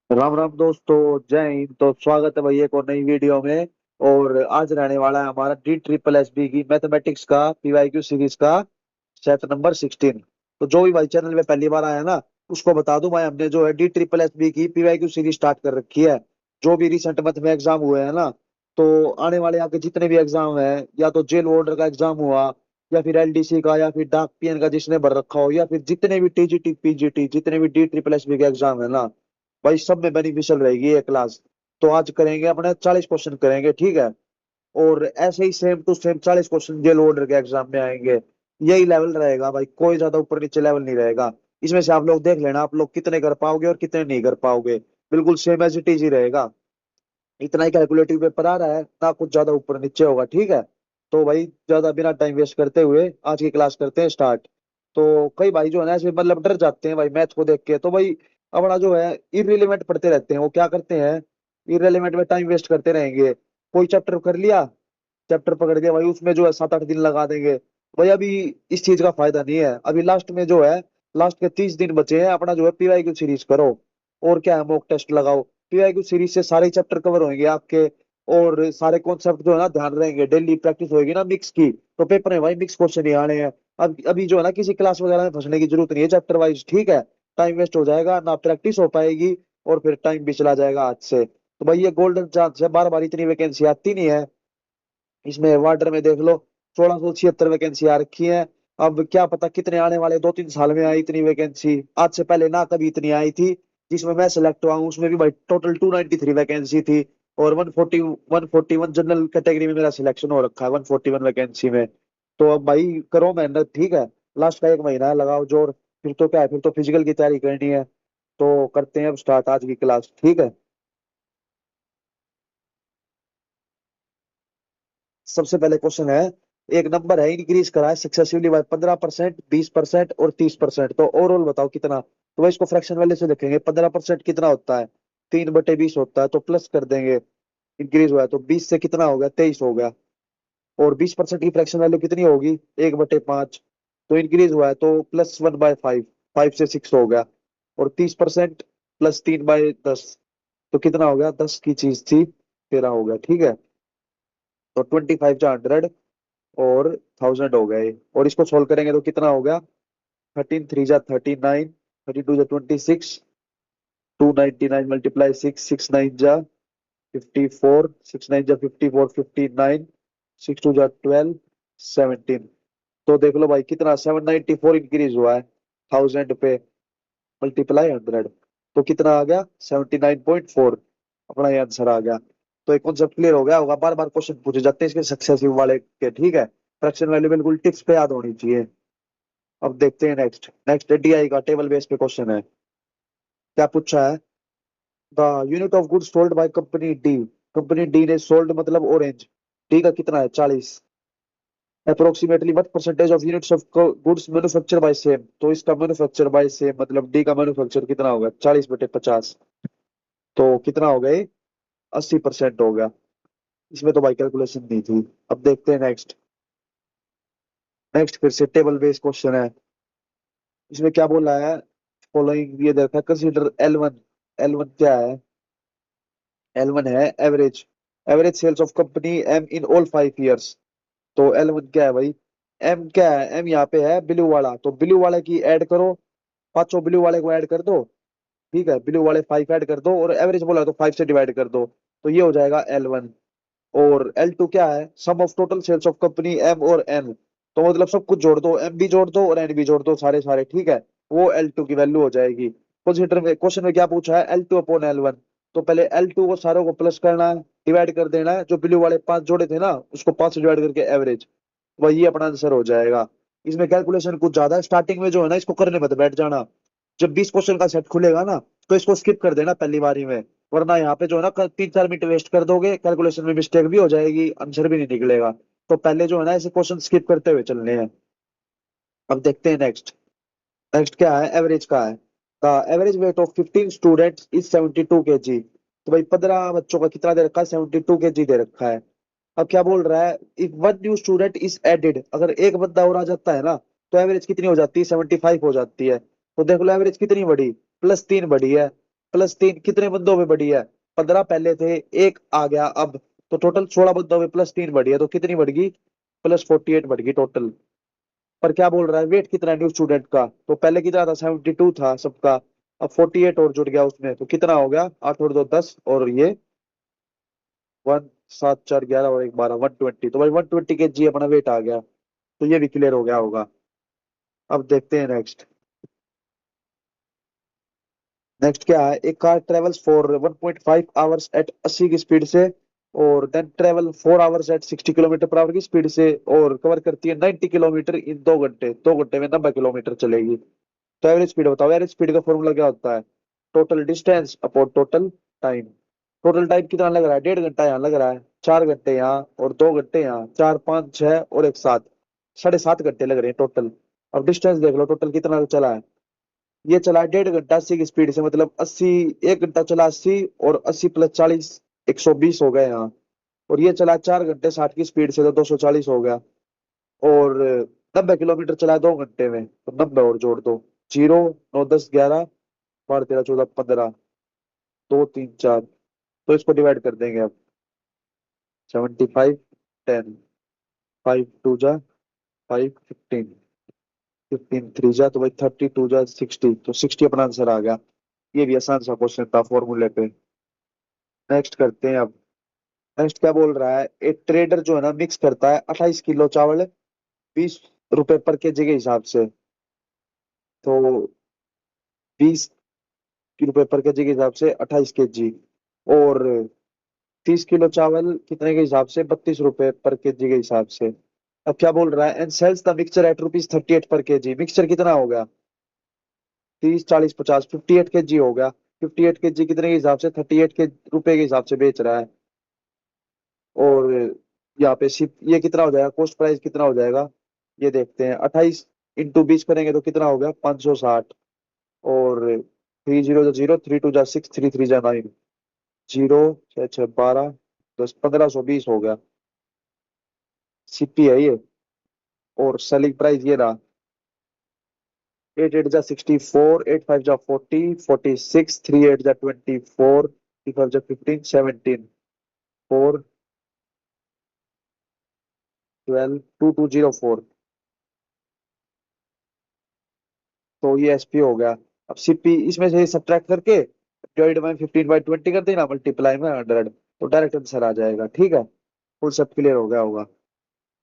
राम राम दोस्तों। जय हिंद। तो स्वागत है भाई एक और नई वीडियो में। और आज रहने वाला है हमारा DSSB की मैथमेटिक्स का PYQ सीरीज का चैप्टर नंबर 16। तो जो भी भाई चैनल में पहली बार आया ना, उसको बता दूं भाई, हमने जो है DSSB की PYQ सीरीज स्टार्ट कर रखी है। जो भी रिसेंट मंथ में एग्जाम हुए हैं ना, तो आने वाले आपके जितने भी एग्जाम है, या तो जेल वार्डर का एग्जाम हुआ, या फिर LDC का, या फिर डाक PN का जिसने भर रखा हो, या फिर जितने भी TGT PGT जितने भी DSSB के एग्जाम है ना भाई, सब में बेनिफिशियल रहेगी ये क्लास। तो आज करेंगे अपने 40 क्वेश्चन करेंगे, ठीक है। और ऐसे ही same to same 40 question jail warder के एग्जाम में आएंगे। यही लेवल रहेगा भाई, कोई ज्यादा ऊपर नीचे लेवल नहीं रहेगा। इसमें से आप लोग देख लेना, आप लोग कितने कर पाओगे और कितने नहीं कर पाओगे। बिल्कुल सेम एज इट इज ही रहेगा। इतना ही कैलकुलेटिव पेपर आ रहा है ना, कुछ ज्यादा ऊपर नीचे होगा, ठीक है। तो भाई ज्यादा बिना टाइम वेस्ट करते हुए आज की क्लास करते हैं स्टार्ट। तो कई भाई जो है ना ऐसे मतलब डर जाते हैं भाई मैथ को देख के, तो भाई अपना जो है इररिलेवेंट पढ़ते रहते हैं। वो क्या करते हैं, इररिलेवेंट में टाइम वेस्ट करते रहेंगे। कोई चैप्टर कर लिया, चैप्टर पकड़ के भाई उसमें जो है 7-8 दिन लगा देंगे। भाई अभी इस चीज का फायदा नहीं है। अभी लास्ट में जो है, लास्ट के 30 दिन बचे हैं, अपना जो है PYQ सीरीज करो। और क्या है, मॉक टेस्ट लगाओ। PYQ सीरीज से सारे चैप्टर कवर होंगे आपके। और सारे कॉन्सेप्ट जो है ना ध्यान रहेंगे, डेली प्रैक्टिस होगी ना मिक्स की, तो पेपर में भाई मिक्स क्वेश्चन ही आने हैं। अब अभी जो है ना किसी क्लास वगैरह में फंसने की जरूरत नहीं है चैप्टर वाइज, ठीक है। टाइम वेस्ट हो जाएगा ना, प्रैक्टिस हो पाएगी, और फिर टाइम भी चला जाएगा हाथ से। तो भाई ये गोल्डन चांस है, बार बार इतनी वैकेंसी आती नहीं है। इसमें वार्डर में देख लो, 1676 वैकेंसी आ रखी है। अब क्या पता कितने आने वाले 2-3 साल में आई इतनी वैकेंसी। आज से पहले ना कभी इतनी आई थी। जिसमें मैं सिलेक्ट हुआ हूँ उसमें भी भाई टोटल 293 वैकेंसी थी। और 141 जनरल कैटेगरी में मेरा सिलेक्शन हो रखा है, 141 वैकेंसी में। तो अब भाई करो मेहनत, ठीक है। लास्ट का 1 महीना है, लगाओ जोर। फिर तो क्या है, फिर तो फिजिकल की तैयारी करनी है। तो करते हैं अब स्टार्ट आज की क्लास, ठीक है। सबसे पहले क्वेश्चन है, एक नंबर है इंक्रीज करा है सक्सेसिवली बाय 15%, 20% और 30%, तो ओवरऑल बताओ कितना। तो भाई इसको फ्रैक्शन वैल्यू से देखेंगे। 15% कितना होता है, 3/20 होता है, तो प्लस कर देंगे। इंक्रीज हुआ है तो 20 से कितना हो गया, 23 हो गया। और 20% की फ्रैक्शन वैल्यू कितनी होगी, 1/5। तो इंक्रीज हुआ है तो +1/5, 5 से 6 हो गया। और 30% +3/10, तो कितना हो गया, 10 की चीज थी 13 हो गया, ठीक है। तो 25 जा 100 और 1000 हो गए। और इसको सोल्व करेंगे तो कितना हो गया, 13 3 जा 39, 32 जा 26, 299 × 6, 6 9 जा 54, 6 9 जा 54, 59, 6 2 जा 12, 17। तो देख लो भाई कितना, 794 इंक्रीज हुआ है 1000 पे, मल्टीप्लाई 100, तो कितना आ गया, 79.4। अपना ये आंसर आ गया। तो एक कॉन्सेप्ट क्लियर हो गया होगा, बार बार क्वेश्चन पूछे जाते हैं इसके सक्सेसिव वाले के, ठीक है। फ्रैक्शन वैल्यू बिल्कुल टिप्स पे याद होनी चाहिए। अब देखते हैं नेक्स्ट। नेक्स्ट DI का टेबल बेस पे क्वेश्चन है। क्या पूछा है, the unit of goods sold by company D. Company D ने सोल्ड मतलब ऑरेंज, डी का कितना है, 40। Approximately what percentage of units of goods manufacture by same. तो इसका मैन्युफैक्चर बाय सेम मतलब डी का मैन्युफैक्चर कितना होगा, 40/50। तो कितना हो गया, 80% हो गया। इसमें तो भाई कैलकुलेशन नहीं थी। अब देखते हैं नेक्स्ट। नेक्स्ट फिर से टेबल बेस्ड क्वेश्चन है। इसमें क्या बोला है, फॉलोइंग ये देखा, कंसीडर L1। L1 क्या है, L1 है average, average sales of company M in all 5 years. तो L1 क्या है भाई, एम क्या है, एम यहाँ पे है ब्लू वाला, तो ब्लू वाले की ऐड करो, पांचों ब्लू वाले को ऐड कर दो, ठीक है। ब्लू वाले 5 ऐड कर दो, और एवरेज बोला तो 5 से डिवाइड कर दो, तो ये हो जाएगा L1। और L2 क्या है, sum of total sales of company M और एन। तो मतलब सब कुछ जोड़ दो, एम भी जोड़ दो और एन भी जोड़ दो, सारे सारे, ठीक है। वो L2 की वैल्यू हो जाएगी। कंसीडर में क्वेश्चन में क्या पूछा है, L2/L1। तो पहले L2 को सारों को प्लस करना है, डिवाइड कर देना है, जो ब्लू वाले 5 जोड़े थे ना उसको 5 से डिवाइड करके एवरेज, वही अपना आंसर हो जाएगा। इसमें कैलकुलेशन कुछ ज्यादा है, स्टार्टिंग में जो है ना इसको करने मत बैठ जाना। जब 20 क्वेश्चन का सेट खुलेगा ना, तो इसको स्किप कर देना पहली बारी में। वरना यहाँ पे जो है ना 3-4 मिनट वेस्ट कर दोगे, कैलकुलेशन में मिस्टेक भी हो जाएगी, आंसर भी नहीं निकलेगा। तो पहले जो है ना ऐसे क्वेश्चन स्किप करते हुए चलने हैं। अब देखते हैं नेक्स्ट। नेक्स्ट क्या है, एवरेज का है। The average weight of 15 students is 72 kg। तो भाई 15 बच्चों का कितना दे रखा है, 72 kg दे रखा है। अब क्या बोल रहा है, if one new student is added, अगर एक बंदा और आ जाता है ना, तो एवरेज कितनी हो जाती है, 75 हो जाती है। तो देख लो एवरेज कितनी बढ़ी, +3 बढ़ी है। +3 कितने बंदों में बढ़ी है? 15 पहले थे, एक आ गया अब, तो टोटल 16 बंदों में +3 बढ़ी है, तो कितनी बढ़ गई? +48 बढ़ गई टोटल। पर क्या बोल रहा है, वेट कितना है न्यू स्टूडेंट का? तो पहले कितना था? 72 था सबका, अब 48 और जुड़ गया उसमें, तो कितना हो गया? 8 और 2 10, और ये 1 7 4 11 और 1 12, 120। तो भाई 120 kg अपना वेट आ गया, तो ये भी क्लियर हो गया होगा। अब देखते हैं नेक्स्ट। नेक्स्ट क्या है, एक car travels for 1.5 hours at 80 की स्पीड से, और then travel 4 hours at 60 kilometre per hour की स्पीड से, और कवर करती है 90 किलोमीटर इन 2 घंटे। 2 घंटे में 90 किलोमीटर चलेगी। तो एवरेज स्पीड बताओ। एवरेज स्पीड का फॉर्मूला क्या होता है? Total distance upon total time. Total time कितना लग रहा है? 1.5 घंटा यहाँ लग रहा है, 4 घंटे यहाँ, और 2 घंटे यहाँ, 4 5 6 और एक 7, 7.5 घंटे लग रहे हैं टोटल। अब डिस्टेंस देख लो टोटल कितना चला है। ये चला 1.5 घंटा 80 की स्पीड से, मतलब 80, 1 घंटा चला 80, और 80 + 40 120 हो गए यहाँ। और ये चला 4 घंटे 60 की स्पीड से, तो 240 हो गया। और 90 किलोमीटर चला है 2 घंटे में, तो 90 और जोड़ दो। 0 9 10 11 12 13 14 15, 2 3 4, तो इसको डिवाइड कर देंगे अब। 75 10, 5 2 जा 5 15, 15 3 जा, तो भाई 32 जा 60, तो 60 अपना आंसर आ गया। ये भी आसान सा क्वेश्चन था फॉर्मूले पे। नेक्स्ट करते हैं अब। नेक्स्ट क्या बोल रहा है, एक ट्रेडर जो है ना मिक्स करता है 28 किलो चावल 20 रुपए पर केजी के हिसाब से। तो 20 रुपए पर केजी के हिसाब से 28 kg, और 30 किलो चावल कितने के हिसाब से? 32 रुपए पर केजी के हिसाब से। अब क्या बोल रहा है, and sells the mixture at ₹38 per KG. Mixture कितना हो गया? 30 40 50, 58 kg हो गया। 58 kg कितने के हिसाब से? 38 के रुपए के हिसाब से बेच रहा है। और यहाँ पे शिप ये कितना हो जाएगा, कॉस्ट प्राइस कितना हो जाएगा, ये देखते हैं। 28 × 20 करेंगे तो कितना हो गया? 560। और 3 0 0, 3 2 6, 3 3 9, 0 6 6 12 10 1520 हो गया। सीपी है ये। और सेलिंग प्राइस ये रहा। 8 8 जा 64, 8 5 जा 40, 46, 3 8 जा 24, 3 5 जा 15, 17, 4 12, 2204। तो ये एसपी हो गया। अब सीपी इसमें से सब्ट्रैक्ट करके डिवाइड बाय 15/20 कर देना, मल्टीप्लाई में 100, तो डायरेक्ट आंसर आ जाएगा। ठीक है, फुल सब क्लियर हो गया होगा।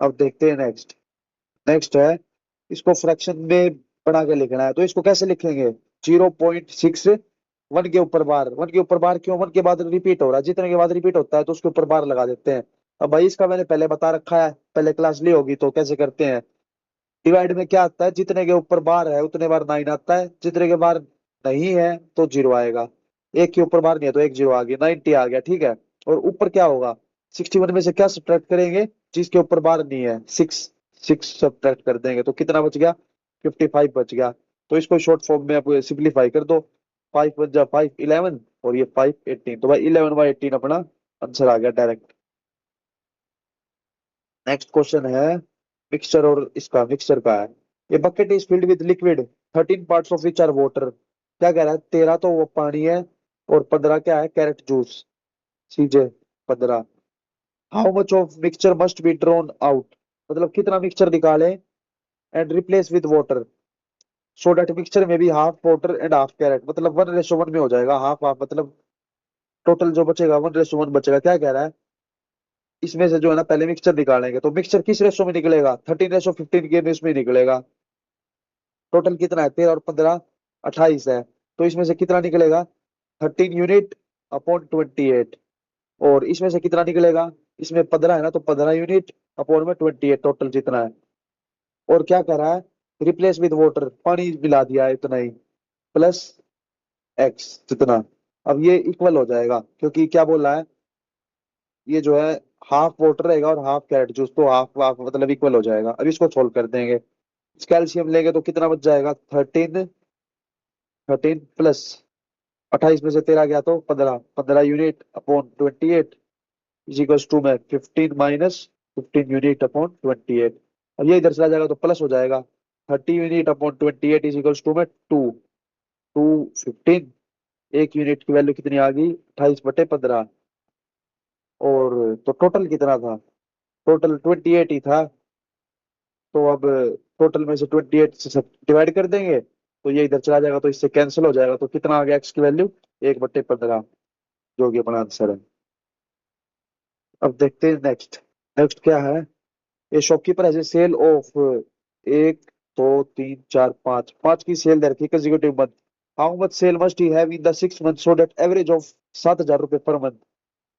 अब देखते हैं नेक्स्ट। नेक्स्ट है, इसको फ्रैक्शन में बना के लिखना है, तो इसको कैसे लिखेंगे? 0.6 1 के ऊपर बार। 1 के ऊपर बार क्यों? 1 के बाद रिपीट हो रहा है, जितने के बाद रिपीट होता है तो उसके ऊपर बार लगा देते हैं। अब भाई इसका मैंने पहले बता रखा है, पहले क्लास ली होगी, तो कैसे करते हैं। डिवाइड में क्या आता है, जितने के ऊपर बार है उतने बार 9 आता है, जितने के बार नहीं है तो 0 आएगा। एक के ऊपर बार नहीं है तो एक 0 आ गया, 90 आ गया। ठीक है, और ऊपर क्या होगा? 61 में से क्या सब्ट्रैक्ट करेंगे? जिसके ऊपर बार नहीं है, 6 6 सब्ट्रैक्ट कर देंगे, तो कितना बच गया? 55 बच गया। तो इसको शॉर्ट फॉर्म में आप सिंप्लीफाई कर दो। 5 बच जा 5 11, और ये 5 18, तो भाई 11/18 अपना आंसर आ गया डायरेक्ट। नेक्स्ट क्वेश्चन है मिक्सचर, और इसका मिक्सचर का है। ये bucket is filled with liquid 13 parts of which are water. क्या कह रहा है, 13 तो वो पानी है, और 15 क्या है? Carrot juice. CJ 15। How much of mixture must be drawn out, मतलब कितना मिक्सचर निकाले and replace with water, so that mixture में भी half water and half carrot, मतलब 1:1 में हो जाएगा। हाफ हाफ मतलब टोटल जो बचेगा 1:1 बचेगा। क्या कह रहा है, इसमें से जो है ना पहले मिक्सचर निकालेंगे, तो मिक्सचर किस रेशो में निकलेगा? 13:15 के इसमें निकलेगा। टोटल कितना है? 13 और 15 28 है, तो इसमें से कितना निकलेगा? 13 यूनिट अपॉन 28। और इसमें से कितना निकलेगा? इसमें 15 है ना, तो 15 यूनिट अपॉन में 28 टोटल जितना है। और क्या कर रहा है, रिप्लेस विद वाटर, पानी मिला दिया है इतना ही, प्लस एक्स जितना। अब ये इक्वल हो जाएगा, क्योंकि क्या बोल रहा है, ये जो है हाफ वाटर रहेगा और हाफ कैरेट जूस, तो हाफ हाफ मतलब इक्वल हो जाएगा। अब इसको सोल्व कर देंगे। कैल्शियम लेंगे तो कितना बच जाएगा? 13 प्लस 28 में से 13 गया तो 15, 15 unit upon 28 is equal to में 15 - 15 यूनिट अपॉन 28। अब ये इधर चला जाएगा तो प्लस हो जाएगा। 30 unit upon 28 is equal to में 2 2 15 एक यूनिट की वैल्यू कितनी आ गई, 28/15। और तो टोटल कितना था, टोटल 28 ही था। तो अब टोटल में से 28 से सब डिवाइड कर देंगे तो ये इधर चला जाएगा, तो इससे कैंसिल हो जाएगा। तो कितना आ गया एक्स की वैल्यू, 1/15, जो कि अपना आंसर है। अब देखते हैं नेक्स्ट। नेक्स्ट क्या है, a shopkeeper has a sale of, एक, दो, तीन, चार, पाँच, पाँच की सेल दे रखी consecutive month. How much sale must he have in the 6 month so that average of 7,000 रुपए पर मंथ।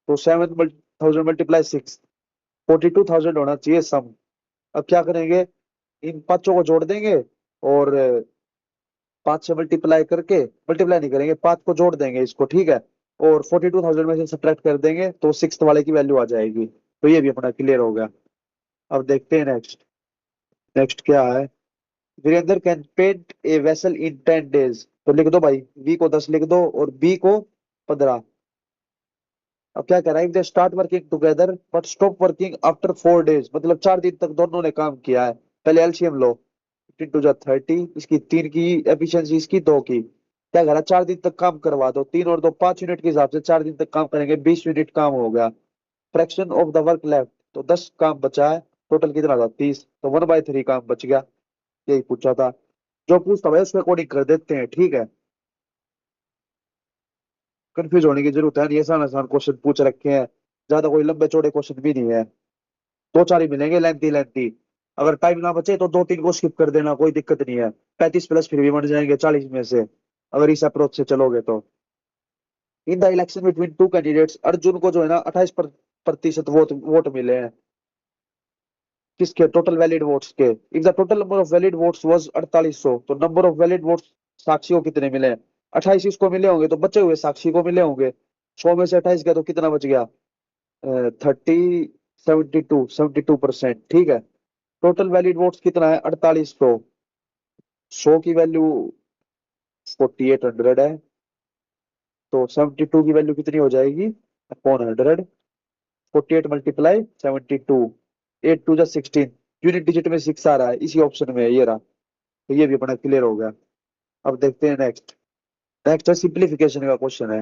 तो 7,000 मल्टीप्लाई 6, 42,000 होना चाहिए सम। अब क्या करेंगे, इन पांचों को जोड़ देंगे और पांच से मल्टीप्लाई करके, मल्टीप्लाई नहीं करेंगे, पांच को जोड़ देंगे इसको, ठीक है। और 42,000 में से सब्ट्रैक्ट कर देंगे तो सिक्स वाले की वैल्यू आ जाएगी। तो ये भी अपना क्लियर हो गया। अब देखते हैं नेक्स्ट। नेक्स्ट क्या है, Virendra can paint a vessel in 10 days. तो लिख दो भाई, वी को 10 लिख दो और बी को 15। अब क्या कह रहा है, they start working together but stop working after 4 days, मतलब 4 दिन तक दोनों ने काम किया है। पहले एलसीएम लो, 15 × 30, इसकी 3 की एफिशिएंसी, इसकी 2 की। क्या कह रहा है, 4 दिन तक काम करवा दो, 3 और 2 5 यूनिट के हिसाब से 4 दिन तक काम करेंगे, 20 यूनिट काम हो गया। Fraction of the work left, तो 10 काम बचा है, टोटल कितना था 30, तो 1/3 काम बच गया। यही पूछा था, जो पूछता भाई उसके अकॉर्डिंग कर देते हैं, ठीक है। कंफ्यूज होने की जरूरत है नहीं, आसान आसान क्वेश्चन पूछ रखे हैं, ज्यादा कोई लंबे चौड़े क्वेश्चन भी नहीं है। दो चार ही मिलेंगे लेंथी लेंथी। अगर टाइम ना बचे तो दो तीन को स्किप कर देना, कोई दिक्कत नहीं है। 35 प्लस फिर भी बन जाएंगे 40 में से, अगर इस अप्रोच से चलोगे तो। In the election between two candidates, Arjun को जो है ना 28% वोट वोट मिले हैं। किसके, टोटल वैलिड वोट्स के। If the total number of valid votes was 4800, तो नंबर ऑफ वैलिड वोट्स साक्षी को कितने मिले हैं, 28 इसको मिले होंगे, तो बचे हुए साक्षी को मिले होंगे। 100 में से 28 गया तो कितना बच गया, 72%, ठीक है। टोटल वैलिड वोट्स कितना है, 4800। 100 की वैल्यू 4800 है, तो 72 की वैल्यू कितनी हो जाएगी, अपॉन 100। 48 × 72, 8 2 16, यूनिट डिजिट में 6 आ रहा है, इसी ऑप्शन में है, ये रहा। तो ये भी अपना क्लियर हो गया। अब देखते हैं नेक्स्ट। नेक्स्ट है सिंप्लीफिकेशन का क्वेश्चन है।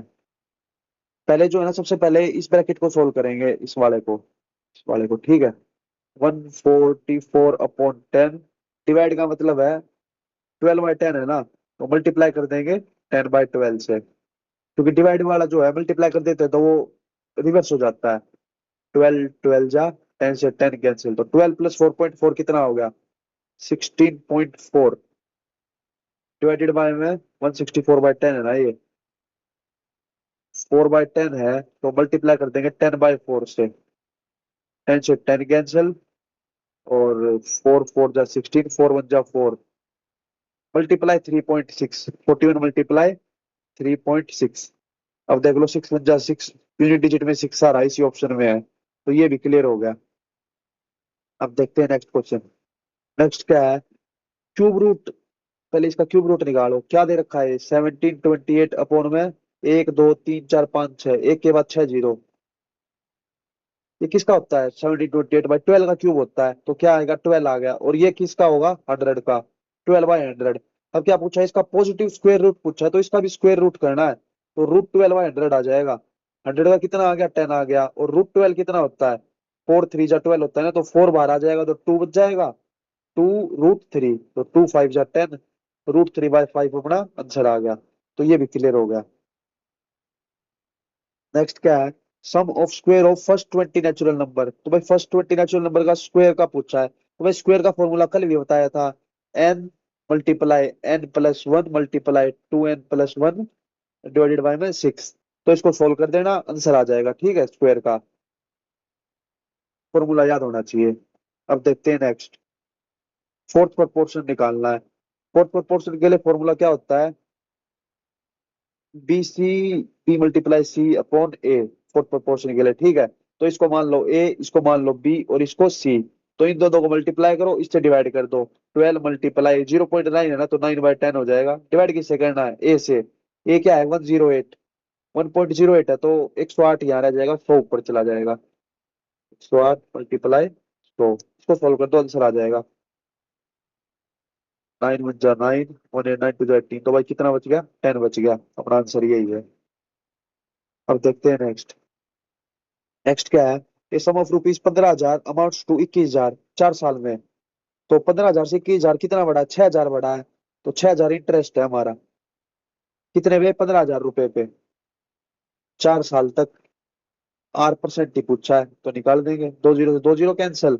पहले जो है ना, सबसे पहले इस ब्रैकेट को सोल्व करेंगे, इस वाले को, ठीक है। 144/10, डिवाइड का मतलब है 12/10 है ना, तो मल्टीप्लाई कर देंगे 10/12 से, क्योंकि डिवाइड वाला जो है मल्टीप्लाई कर देते हैं तो वो रिवर्स हो जाता है। 12 12 जा, 10 से 10 कैंसिल, तो 12 + 4.4 कितना हो गया, 16.4, डिवाइडेड बाय में 164/10 है ना ये, 4/10 है, तो मल्टीप्लाई कर देंगे 10/4 से। 10 से 10 कैंसिल, और 4 4 जा 16, 4 1 जा 4, मल्टीप्लाई 3.6, 41 मल्टीप्लाई 3.6। अब देख लो 6 1 जा 6, यूनिट डिजिट में 6 आ रहा है, इसी ऑप्शन में है, तो ये भी क्लियर हो गया। अब देखते हैं नेक्स्ट क्वेश्चन। नेक्स्ट क्या है, क्यूब रूट, पहले इसका क्यूब रूट निकालो। क्या दे रखा है, 1728 में 1 2 3 4 5 6, एक के बाद 6 जीरो। ये किसका होता है, 1728/12 का क्यूब होता है, तो क्या आएगा, 12 आ गया। और ये किसका होगा, 100 का, 12/100। अब क्या पूछा है, इसका पॉजिटिव स्क्वायर रूट पूछा है, तो इसका भी स्क्वायर रूट करना है, तो √12/100 आ जाएगा। 100 का कितना आ गया, 10 आ गया, और √12 कितना होता है, 4 3 जा 12 होता है ना, तो 4 बाहर आ जाएगा, तो 2 बच जाएगा, 2√3, तो 2 5 जा 10, √3/5 अपना आंसर आ गया। तो ये भी क्लियर हो गया। नेक्स्ट क्या है, sum of square of first 20 natural number. तो भाई फर्स्ट 20 नेचुरल नंबर का स्क्वायर का पूछा है, तो भाई स्क्वायर का फॉर्मूला कल भी बताया था, n multiply n+1 multiply 2n+1 divided by में 6। तो इसको सोल्व कर देना, आंसर आ जाएगा, ठीक है। स्क्वायर का फॉर्मूला याद होना चाहिए। अब देखते हैं नेक्स्ट। फोर्थ प्रोपोर्शन निकालना है। फोर्थ प्रोपोर्शन के लिए फॉर्मूला क्या होता है, B/C फोर्थ प्रोपोर्शन के लिए, ठीक है। तो इसको मान लो A, इसको मान लो B, और इसको C। तो इन दोनों को मल्टीप्लाई करो, इससे डिवाइड कर दो। 12 मल्टीप्लाई 0.9 है ना, तो 9/10 हो जाएगा। डिवाइड किससे करना है, A से। A क्या है, 108, 1.08 है, तो 108 यहाँ रह जाएगा, 100 ऊपर चला जाएगा। 108 मल्टीप्लाई 100, इसको सोल्व कर दो, आंसर आ जाएगा। 9 वन जा 9, 1 8 9 2 जा 18, तो भाई कितना बच गया? 10 बच गया। अपना आंसर यही है। अब देखते हैं नेक्स्ट। नेक्स्ट क्या है? ए सम ऑफ रुपीज 15,000 अमाउंट्स टू 21,000 4 साल में। तो 15,000 से 21,000 कितना बढ़ा है? 6,000 बढ़ा है। तो 6,000 इंटरेस्ट है हमारा। कितने पे? 15,000 रुपए पे 4 साल तक। 8% ही पूछा है तो निकाल देंगे। 2 जीरो से 2 जीरो कैंसिल।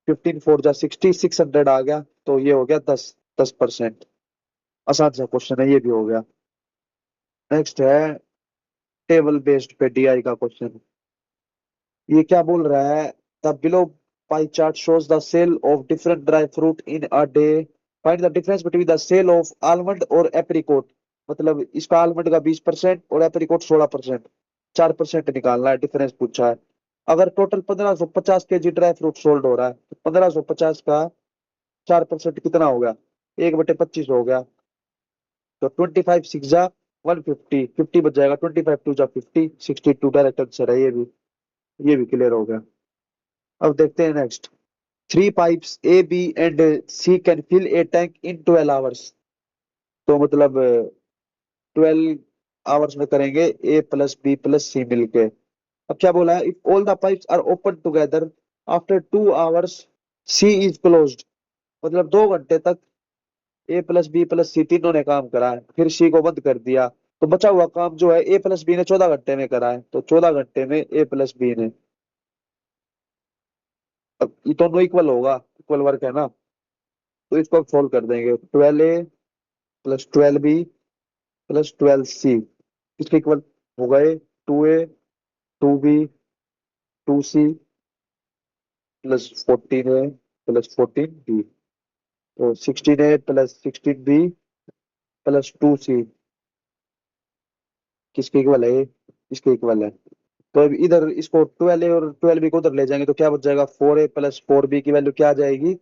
15 4 जा 60, 600 आ गया। तो ये हो गया 10%। आसान सा क्वेश्चन है, ये भी हो गया। नेक्स्ट है टेबल बेस्ड पे डीआई का क्वेश्चन। ये क्या बोल रहा है? The below pie chart shows the sale of different dry fruit in a day. Find the difference between the sale of almond और एप्रिकॉट। मतलब इसका आलमंड का 20% और एप्रिकॉट 16%। 4% निकालना है, डिफरेंस पूछा है। अगर total 1550 KG dry fruit sold हो रहा है तो 1550 का 4% कितना हो गया? 1/25 हो गया। तो 25 6 जा 150, 50 बच जाएगा। 25 2 जा 50, 62 डायरेक्ट आंसर है ये भी। ये भी क्लियर हो गया। अब देखते हैं next. Three pipes A B and C can fill a tank in 12 hours. तो मतलब 12 आवर्स में करेंगे A plus B plus C मिलके। अब क्या बोला है? If all the pipes are open together after 2 hours C is closed. मतलब 2 घंटे तक A plus B plus C तीनों ने काम करा है, फिर सी को बंद कर दिया। तो बचा हुआ काम जो है ए प्लस बी ने 14 घंटे में करा है। तो 14 घंटे में ए प्लस बी ने। अब ये दोनों इक्वल होगा, इक्वल वर्क है ना। तो इसको अब सोल्व कर देंगे। 12 a plus 12b plus 12c किसके इक्वल हो गए? 2a 2b 2c plus 14a plus 14b। तो 16a plus 16b plus 2c किसके इक्वल है? इसके इक्वल है। तो अब इधर इसको 12 ए और 12 बी को उधर ले जाएंगे तो क्या बच जाएगा? 4a प्लस 4 बी की वैल्यू क्या आ जाएगी?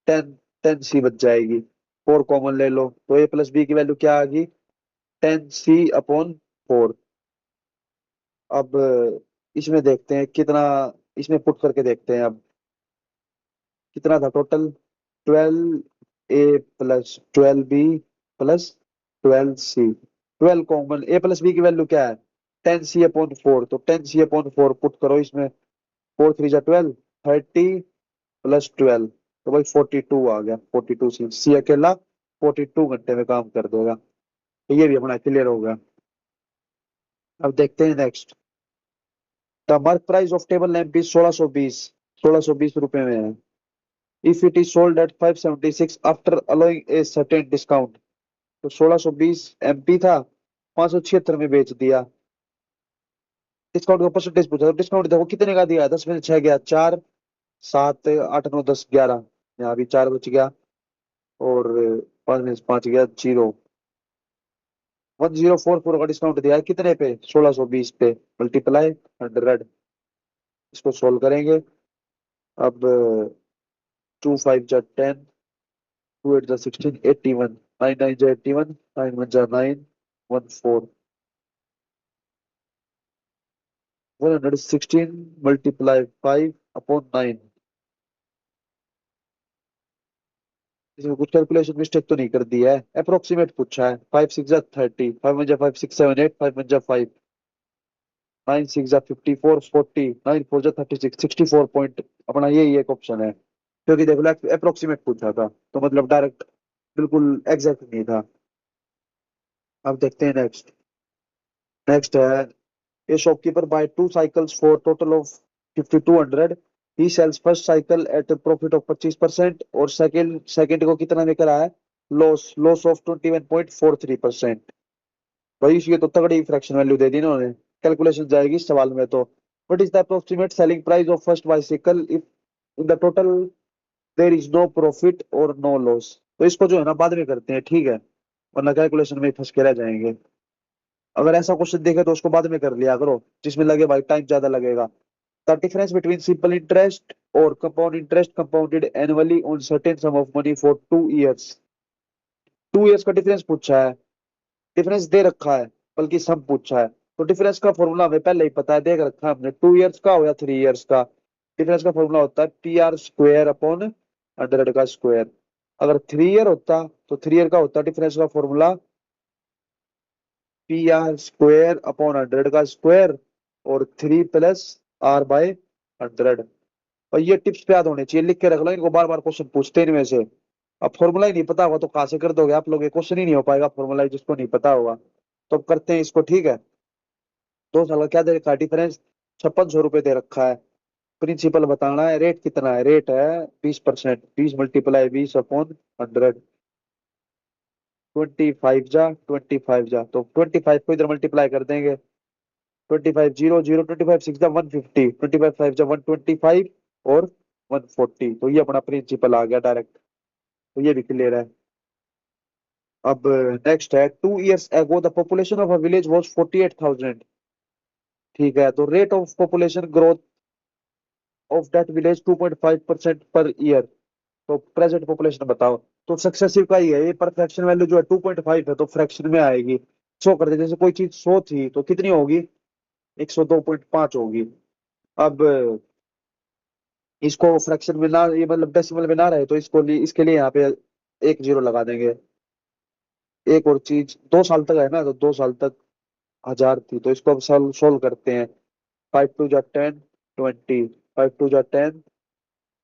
10। 10c बच जाएगी। 4 कॉमन ले लो तो a प्लस बी की वैल्यू क्या आ गई? 10c/4। अब इसमें देखते हैं कितना। इसमें पुट करके देखते हैं अब कितना था total. 12a plus 12b plus 12c। 12 common, A plus B की वैल्यू क्या है? 10c/4। तो 10c/4 पुट करो इसमें। 4 3 जा 12, 30 प्लस 12। तो भाई 42 आ गया। 42 सी अकेला 42 घंटे में काम कर देगा। तो ये भी अपना क्लियर हो गया। अब देखते हैं next. The mark price of table lamp is 1620। 1620 रुपए में है। If it is sold at 576 after allowing a certain discount. तो 1620 MP था, 576 में बेच दिया। डिस्काउंट का परसेंटेज पूछा। तो डिस्काउंट देखो कितने का दिया है? 10 में से 6 गया, 4 7 8 9 10 11। यहाँ भी 4 बच गया। और 5 में से 5 गया, 0। 1044 का डिस्काउंट दिया है कितने पे? 1620 पे। मल्टीप्लाई 100। इसको सोल्व करेंगे। अब 2 5 जा 10, 2 8 जा 16, 81। 9 9 जा 81, 9 1 जा 9, 14। 116 मल्टीप्लाई 5/9। इसमें कुछ कैलकुलेशन मिस्टेक तो नहीं कर दी है? अप्रोक्सीमेट पूछा है। 5 6 जा 30, 5 1 जा 5 6 7 8, 5 1 जा 5, 9 6 जा 54, 40, 9 4 जा 36, 64 पॉइंट। अपना यही एक ऑप्शन है। क्योंकि देखो अप्रोक्सीमेट पूछा था तो मतलब डायरेक्ट बिल्कुल एग्जैक्ट नहीं था। अब देखते हैं नेक्स्ट। नेक्स्ट है a shopkeeper buy 2 cycles for total of 5200। He sells first cycle at profit of 25% और सेकंड को कितना में करा है? Loss loss of 21.43%। भाई ये तो तगड़ी फ्रैक्शन वैल्यू दे दी इन्होंने। कैलकुलेशन जाएगी इस सवाल में तो। What is the approximate selling price of first bicycle if in the total there is no profit और नो लॉस। तो इसको जो है ना बाद में करते हैं, ठीक है? वरना कैलकुलेशन में फंस के रह जाएंगे। अगर ऐसा क्वेश्चन देखे तो उसको बाद में कर लिया करो, जिसमें लगे भाई टाइम ज्यादा लगेगा। The difference between simple interest और compound interest compounded annually on certain sum of money for 2 years. 2 years का डिफरेंस पूछा है। डिफरेंस दे रखा है, बल्कि सम पूछा है। तो डिफरेंस का फॉर्मूला हमें पहले ही पता है, देख रखा है हमने। 2 इयर्स का हो या 3 इयर्स का, डिफरेंस का फॉर्मूला होता है PR² अपॉन 100 का स्क्वायर। अगर 3 ईयर होता तो 3 ईयर का होता डिफरेंस का फॉर्मूला PR² अपॉन 100 का स्क्वायर और 3 + R/100। और ये टिप्स पे याद होने चाहिए, लिख के रख लो, इनको बार बार क्वेश्चन पूछते हैं इनमें से। अब फॉर्मूला ही नहीं पता होगा तो कहाँ से कर दोगे आप लोग, ये क्वेश्चन ही नहीं हो पाएगा फॉर्मूला जिसको नहीं पता होगा। तो अब करते हैं इसको, ठीक है। 2 साल का क्या दे रखा है डिफरेंस, 5600 रुपये दे रखा है। प्रिंसिपल बताना है, रेट कितना है, रेट है 20%, 20 × 20 अपॉन 100। 25 जा तो 25 को इधर मल्टीप्लाई कर देंगे। 25 0 0, 25 6 150, 25 5 125 और 140। तो ये अपना प्रिंसिपल आ गया डायरेक्ट। तो ये भी क्लियर है। अब नेक्स्ट है, 2 years ago the population of a village was 48,000। ठीक है, तो rate of population growth of that village 2.5% per year. तो प्रेजेंट पॉपुलेशन बताओ। तो सक्सेसिव का ही है ये, पर फ्रैक्शन वैल्यू जो है 2.5 है तो फ्रैक्शन में आएगी। शो कर दे, जैसे कोई चीज 100 थी तो कितनी होगी, 102.5 होगी। अब इसको फ्रैक्शन में ना, ये मतलब डेसिमल में ना रहे तो इसको इसके लिए यहाँ पे 1 0 लगा देंगे। एक और चीज, 2 साल तक है ना, तो 2 साल तक 1000 थी, तो इसको अब सोल्व करते हैं। 5 × 2 = 10, 20, 5 × 2 = 10,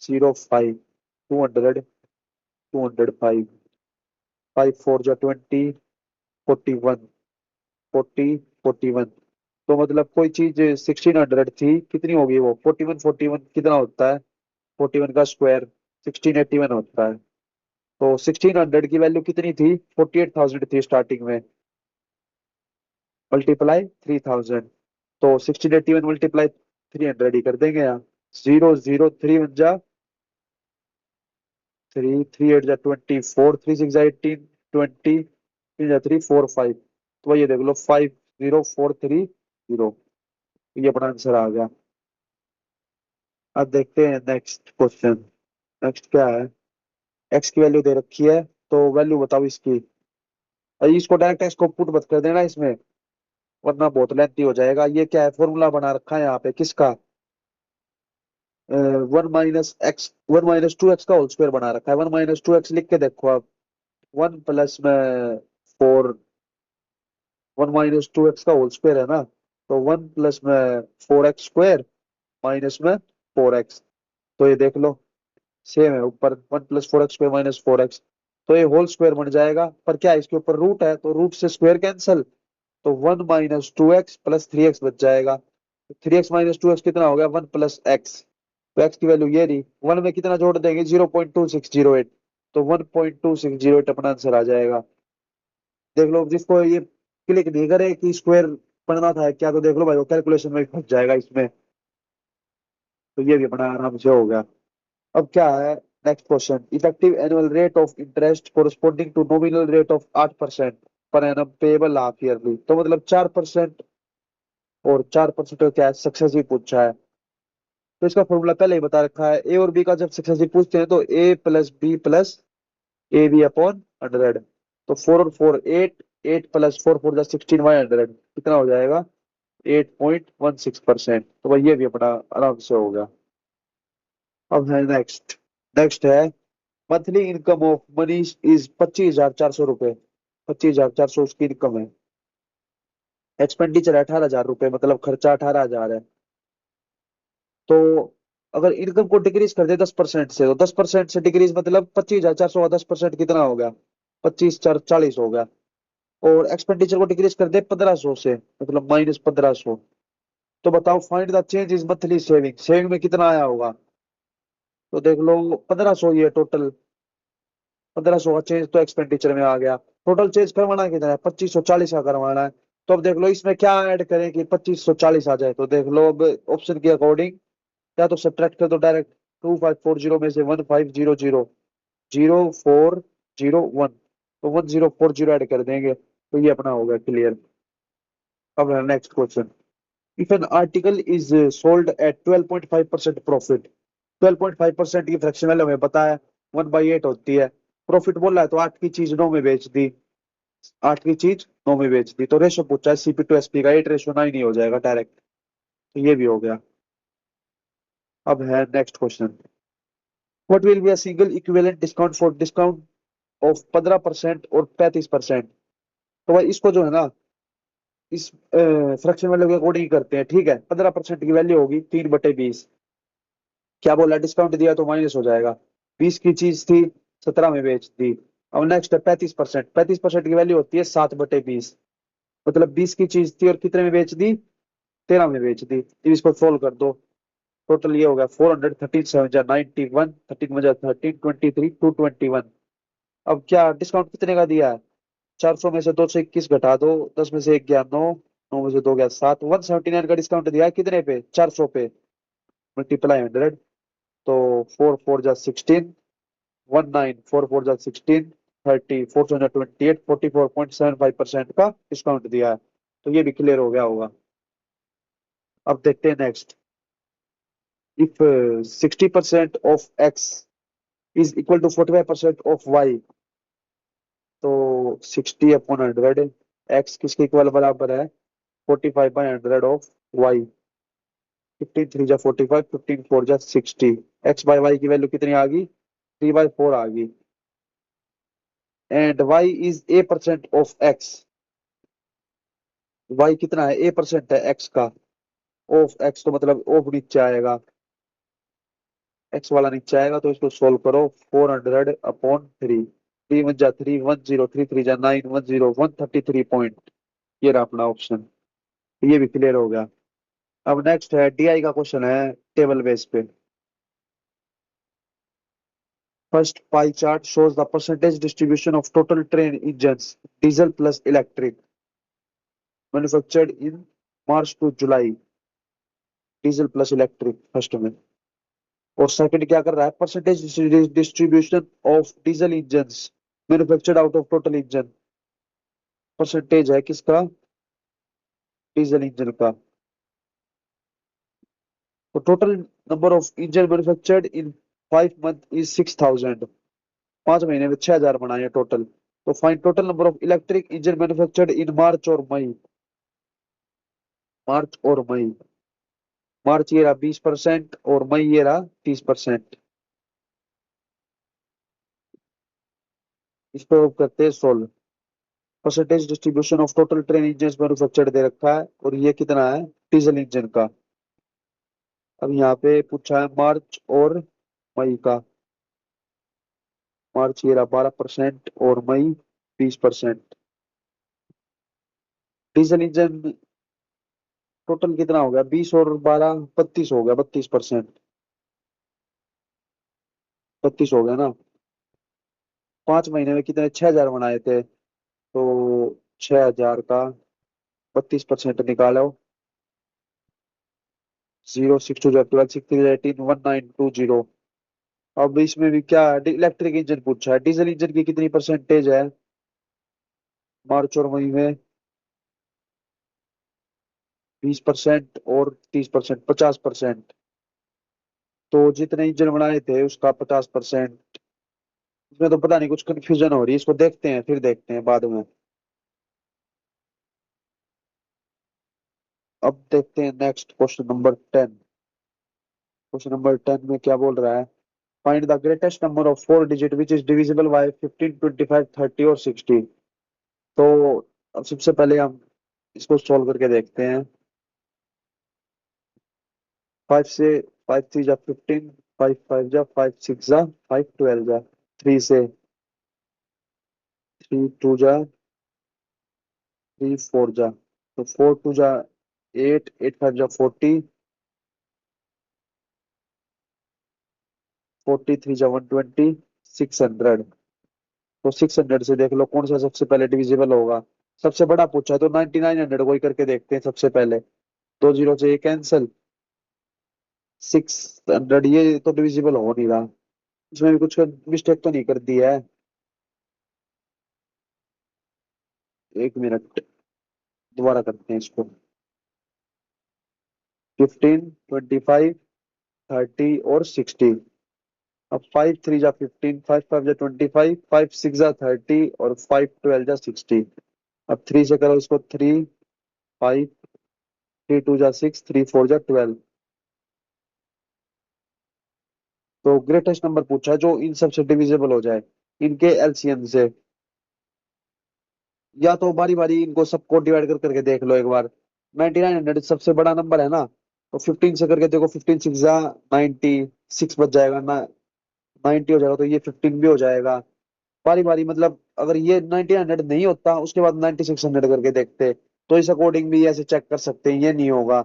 0 5, 200, 205, 5 × 4 = 20, 41, 40, 41। तो मतलब कोई चीज 1600 थी, कितनी होगी वो 41, 41 कितना होता है, 41 का स्क्वायर 1681 होता है। तो 1600 की वैल्यू कितनी थी, 48,000 थी स्टार्टिंग में, मल्टीप्लाई 3000। तो 1681 मल्टीप्लाई 300 ही कर देंगे यहाँ। 0 0 3 1 जा 3, 3 8 जा 24, 3 6 जा 18, 20, 3 जा 3 4 5। तो ये देख लो 50430। ये अपना आंसर आ गया। अब देखते हैं नेक्स्ट क्वेश्चन। नेक्स्ट क्या है, एक्स की वैल्यू दे रखी है, तो वैल्यू बताओ इसकी। अरे इसको डायरेक्ट एक्स को पुट मत कर देना इसमें, वरना बहुत लेंथी हो जाएगा। ये क्या है, फॉर्मूला बना रखा है यहाँ पे किसका, 1 - x 1 - 2x का होल स्क्वायर बना रखा है। 1 - 2x लिख के देखो आप। 1 + 4, 1 - 2x का होल स्क्वायर है ना, तो 1 + 4x² -4x। तो ये देख लो सेम है ऊपर, 1 + 4x² -4x। तो ये होल स्क्वायर बन जाएगा, पर क्या है, इसके ऊपर रूट है तो रूट से स्क्वायर कैंसल। तो 1 - 2x + 3x बच जाएगा। 3x - 2x कितना हो गया, 1 + x। तो x की वैल्यू ये रही, 1 में कितना जोड़ देंगे, 0.2608। तो 1.2608 अपना आंसर आ जाएगा। देख लो, जिसको ये क्लिक नहीं करे कि स्क्वायर पढ़ना था क्या, तो देख लो भाई वो कैलकुलेशन में फंस जाएगा इसमें। तो ये भी अपना आराम से हो गया। अब क्या है, next question, effective annual rate of interest corresponding to nominal rate of 8% per annum payable half yearly. तो मतलब 4%, और 4% का क्या सक्सेसिव पूछा है। तो इसका फॉर्मूला पहले ही बता रखा है, ए और बी का जब सक्सेसिव पूछते हैं तो A + B + AB/100। तो 4 और 4 8, 8 + 4 4 16 कितना हो जाएगा, 8.16%। तो भाई ये भी अपना आराम से हो गया। अब है नेक्स्ट। नेक्स्ट है, monthly income of Manish is 25,400 रुपए। 25,400 उसकी इनकम है। एक्सपेंडिचर 18,000 रुपए, मतलब खर्चा 18,000 है। तो अगर इनकम को डिक्रीज कर दे 10% से, तो 10% से डिक्रीज मतलब 25,400 का 10% कितना हो गया, 25 4 40 हो गया। और एक्सपेंडिचर को डिक्रीज कर दे 1500 से, मतलब -1500। तो बताओ find the change is monthly saving, saving में कितना आया होगा। तो देख लो 1500 ही है टोटल, 1500 का चेंज तो एक्सपेंडिचर में आ गया। टोटल चेंज करवाना कितना है, 2540 का करवाना है। तो अब देख लो इसमें क्या ऐड करें कि 2540 आ जाए। तो देख लो अब ऑप्शन के अकॉर्डिंग, या तो सब्ट्रैक्ट कर दो डायरेक्ट। 2540 में से 1500 0401, तो 1040 ऐड कर देंगे। तो ये अपना होगा क्लियर। अब next question, if an article is sold at 12.5% profit. 12.5% की फ्रैक्शन वैल्यू हमें पता है 1/8 होती है। प्रॉफिट बोला है तो 8 की चीज 9 में बेच दी, 8 की चीज 9 में बेच दी। तो रेशो पूछा है CP to SP का, 8:9 ही हो जाएगा डायरेक्ट। तो ये भी हो गया। अब है next question, what will be a single equivalent discount for discount of 15% और 35%। तो भाई इसको जो है ना इस फ्रैक्शन वैल्यू के अकॉर्डिंग करते हैं, ठीक है। 15% की वैल्यू होगी 3/20। क्या बोला, डिस्काउंट दिया तो माइनस हो जाएगा। 20 की चीज थी, 17 में बेच दी। अब नेक्स्ट है 35%। 35% की वैल्यू होती है 7/20। मतलब 20 की चीज थी और कितने में बेच दी, 13 में बेच दी। अब इसको सोल्व कर दो। टोटल ये हो गया 413, 7 91, 13 221। अब क्या डिस्काउंट कितने का दिया है, 400 में से 221 घटा दो, 10 में से 1 गया 9, 9 में से 2 गया 7, 179 का डिस्काउंट दिया है कितने पे, 400 पे। मल्टीप्लाई 100, तो 4 4 जा 16, 19 4 4 जा 16, 30 4 28, 44.75% का डिस्काउंट दिया है। तो ये भी क्लियर हो गया होगा। अब देखते हैं नेक्स्ट। इफ 60% ऑफ X is equal to 45% of Y, तो 60/100 एक्स किसके इक्वल बराबर है, 45/100 ऑफ वाई। 15 3 जा 45, 15 4 जा 60। एक्स बाय वाई की वैल्यू कितनी आ गई, 3/4 आ गई। And Y is A% of X. Y कितना है, A% है एक्स का। ऑफ एक्स तो मतलब ऑफ नीचे आएगा, एक्स वाला नीचे आएगा। तो इसको सोल्व करो, 400/3। 3 1 जा 3, 10, 3 3 जा 9, 10, 133 पॉइंट। ये रहा अपना ऑप्शन। ये भी क्लियर हो गया। अब नेक्स्ट है डीआई का क्वेश्चन है टेबल बेस पे। First pie chart shows the percentage distribution of total train engines, diesel plus electric, manufactured in March to July, diesel plus electric first में। और सेकंड क्या कर रहा है, percentage distribution of diesel engine manufactured out of total engine. Percentage है किसका, diesel engine का। तो total number of engine manufactured in 5 month is 6000। 5 महीने में 6000 बनाए टोटल। तो find total number of electric engine manufactured in March और मई। मार्च और मई, मार्च ये रहा 20% और मई ये रहा 30%। इसको करते हैं solve. Percentage distribution of total train engine manufactured दे रखा है और ये कितना है, डीजल इंजन का। अब यहाँ पे पूछा है मार्च और मई का। मार्च ये रहा 12% और मई 20%। डीजल इंजन टोटल कितना हो गया, 20 और 12 32 हो गया, 32%। 32 हो गया ना। 5 महीने में कितने, 6000 बनाए थे। तो 6000 का 32% निकालो। 0 6 2 12 6 3 18 1920। अब इसमें भी क्या इलेक्ट्रिक इंजन पूछा है, डीजल इंजन की कितनी परसेंटेज है मार्च और मई में, 20% और 30%, 50%। तो जितने इंजन बनाए थे उसका 50%। इसमें तो पता नहीं कुछ कंफ्यूजन हो रही है, इसको देखते हैं फिर देखते हैं बाद में। अब देखते हैं next question number 10। Question number 10 में क्या बोल रहा है, find the greatest number of 4 digit which is divisible by 15 25 30 और 60। तो अब सबसे पहले हम इसको सॉल्व करके देखते हैं। 5 से 5 3 जा 15, 5 5 जा 5 6 जा 5 12 जा। 3 से 3 2 जा 3 4 जा, तो 4 2 जा 8, 8 5 जा 40, 43 जा 120, 600। तो 600 से देख लो कौन सा सबसे पहले डिविजिबल होगा। सबसे बड़ा पूछा है तो 9900 को ही करके देखते हैं सबसे पहले। 2 जीरो से ये कैंसिल, 600 ये तो डिविजिबल हो नहीं रहा। इसमें भी कुछ मिस्टेक तो नहीं कर दी है। 1 मिनट, दोबारा करते हैं इसको। 15 25 30 और 60। अब 5 3 जा 15, 5 5 जा 25, 5 6 जा 30 और 5 12 जा 60। अब 3 से करो इसको, 3 5, 3 2 जा 6, 3 4 जा 12। तो ग्रेटेस्ट नंबर पूछा है जो इन सबसे डिविजिबल हो जाए, इनके एलसीएम से। या तो बारी बारी इनको सबको डिवाइड कर करके देख लो एक बार। 9900 सबसे बड़ा नंबर है ना, तो 15 से करके देखो, 15 सिक्स जा 90, 6 बच जाएगा ना, 90 हो जाएगा, तो ये 15 भी हो जाएगा। बारी बारी मतलब अगर ये 1900 नहीं होता उसके बाद 9600 करके देखते, तो इस अकॉर्डिंग भी ऐसे चेक कर सकते हैं, ये नहीं होगा।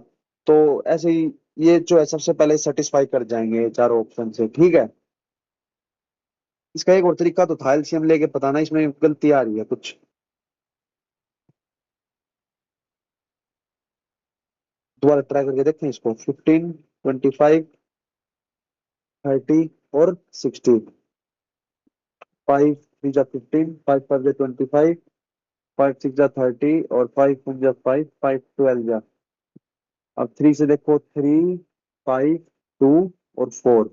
तो ऐसे ही ये जो है सबसे पहले सेटिस्फाई कर जाएंगे ये चारों ऑप्शन से, ठीक है। इसका एक और तरीका तो था एलसीएम लेके बताना, इसमें गलती आ रही है कुछ। दोबारा ट्राई करके देखें इसको, 15, 25, 30 और 16। 5 3 जा 15, 5 5 जा 25, 5 6 जा 30 और 5 1 जा 5, 5 12 जा। अब 3 से देखो, 3 5 2 और 4।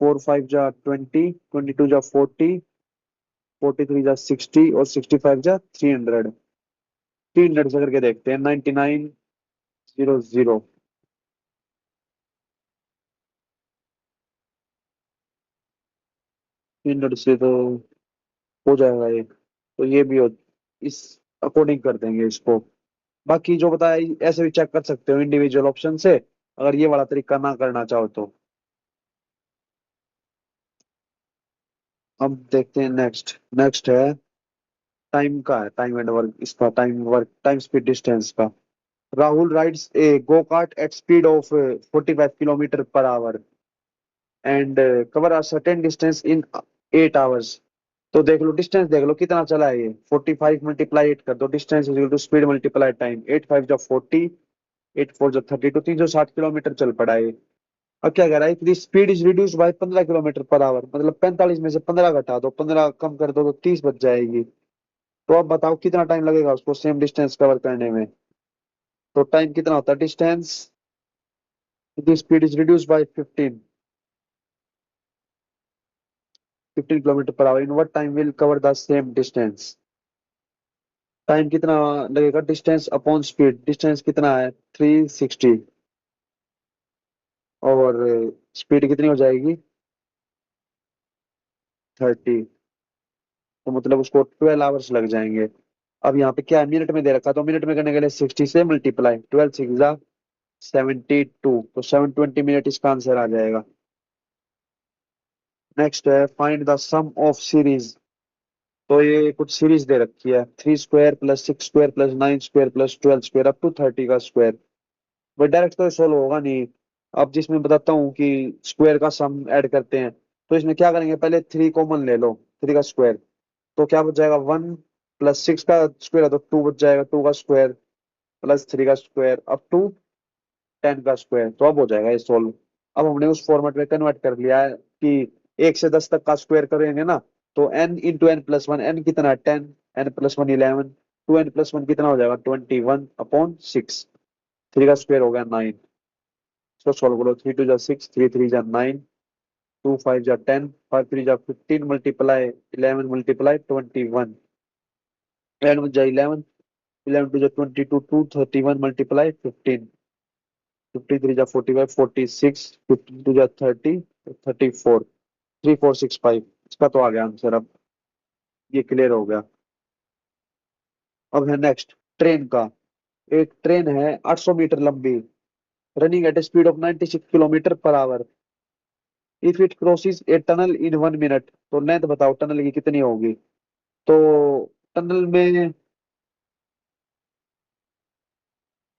4 5 जा 20, 22 जा 40, 43 जा 60 और 65 जा 300। 300 से करके देखते हैं, 9900। 300 से तो हो जाएगा ये, तो ये भी हो, इस अकॉर्डिंग कर देंगे इसको। बाकी जो बताया ऐसे भी चेक कर सकते हो इंडिविजुअल ऑप्शन से, अगर ये वाला तरीका ना करना चाहो तो। अब देखते हैं नेक्स्ट। नेक्स्ट है टाइम का, है टाइम एंड वर्क, इसका time work time speed distance का। Rahul rides a go kart at speed of 45 kilometre per hour and cover a certain distance in 8 hours. तो देख लो डिस्टेंस, देख लो कितना चला है ये, 45 मल्टीप्लाई 8 कर दो, distance is equal to speed multiply time, 8 5 जा 40, 8 4 जा 32, 360 किलोमीटर चल पड़ा है। अब क्या कह रहा है कि speed is reduce by 15 kilometre per our, मतलब 45 में से 15 घटा दो, 15 कम कर दो तो 30 बच जाएगी। तो अब बताओ कितना टाइम लगेगा उसको सेम डिस्टेंस कवर करने में। तो टाइम कितना होता है, distance speed is reduce by 15 kilometre per our, in what time will cover the same distance. Time कितना लगेगा, डिस्टेंस अपॉन स्पीड, डिस्टेंस कितना है 360, और स्पीड कितनी हो जाएगी 30, तो मतलब उसको 12 आवर्स लग जाएंगे। अब यहाँ पे क्या है, मिनट में दे रखा है, तो मिनट में करने के लिए 60 से मल्टीप्लाई, 12 सिक्स जा 72, तो 720 मिनट इसका आंसर आ जाएगा। नेक्स्ट है find the sum of series. तो ये कुछ सीरीज दे रखी है, 3 square plus 6 square plus 9 square plus 12 square up to 30 का स्क्वायर। भाई डायरेक्ट तो सोल्व होगा नहीं। अब जिसमें बताता हूँ कि स्क्वायर का सम ऐड करते हैं, तो इसमें क्या करेंगे, पहले 3 कॉमन ले लो, 3 का स्क्वायर, तो क्या बच जाएगा, 1 प्लस 6 का स्क्वायर है तो 2 बच जाएगा, 2 का स्क्वायर प्लस 3 का स्क्वायर अप टू 10 का स्क्वायर, तो अब हो जाएगा ये सोल्व। अब हमने उस फॉर्मेट में कन्वर्ट कर लिया है कि 1 से 10 तक का स्क्वायर करेंगे ना, तो n into N plus one, N कितना है 10, एन प्लस वन 11, 2n+1 कितना हो जाएगा 21/6, 3 का स्क्वायर हो गया 9। इसको सोल्व करो, 3 2 जा 6, 3 3 जा 9, 2 5 जा 10, 5 3 जा 15 मल्टीप्लाई 11 मल्टीप्लाई 21, एंड में जा 11, 11 2 जा 22, 231 मल्टीप्लाई 15, 53 जा 45, 46, 52 जा 30, 34, 3465, इसका तो आ गया आंसर। अब ये क्लियर हो गया। अब है नेक्स्ट ट्रेन का। एक ट्रेन है 800 मीटर लंबी, running at speed of 96 kilometre per our, if it crosses a tunnel in 1 minute, तो लेंथ बताओ टनल की कितनी होगी। तो टनल में